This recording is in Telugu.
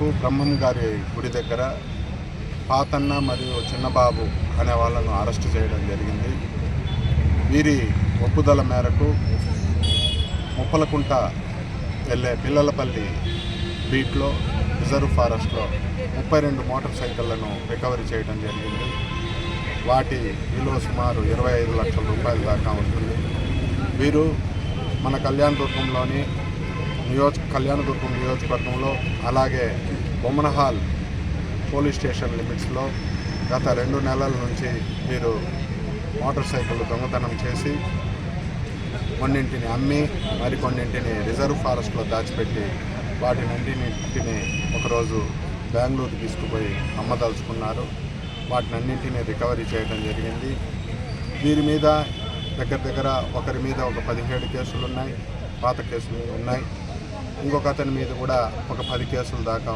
మేరకు బ్రహ్మం గారి గుడి దగ్గర పాతన్న మరియు చిన్నబాబు అనే వాళ్ళను అరెస్ట్ చేయడం జరిగింది. వీరి ఒప్పుదల మేరకు ముప్పలకుంట వెళ్ళే పిల్లలపల్లి బీట్లో రిజర్వ్ ఫారెస్ట్లో 32 మోటార్ సైకిళ్లను రికవరీ చేయడం జరిగింది. వాటి విలువ సుమారు 25 లక్షల రూపాయల దాకా ఉంటుంది. వీరు మన కళ్యాణదుర్గం నియోజకవర్గంలో అలాగే బొమ్మనహాల్ పోలీస్ స్టేషన్ లిమిట్స్లో గత 2 నెలల నుంచి వీరు మోటార్ సైకిల్ దొంగతనం చేసి కొన్నింటిని అమ్మి మరికొన్నింటిని రిజర్వ్ ఫారెస్ట్లో దాచిపెట్టి వాటినన్నింటిని ఒకరోజు బెంగళూరు తీసుకుపోయి అమ్మదలుచుకున్నారు. వాటినన్నింటినీ రికవరీ చేయడం జరిగింది. వీరి మీద దగ్గర ఒకరి మీద ఒక 17 కేసులు ఉన్నాయి, పాత కేసులు ఉన్నాయి. ఇంకొక అతని మీద కూడా ఒక 10 కేసులు దాకా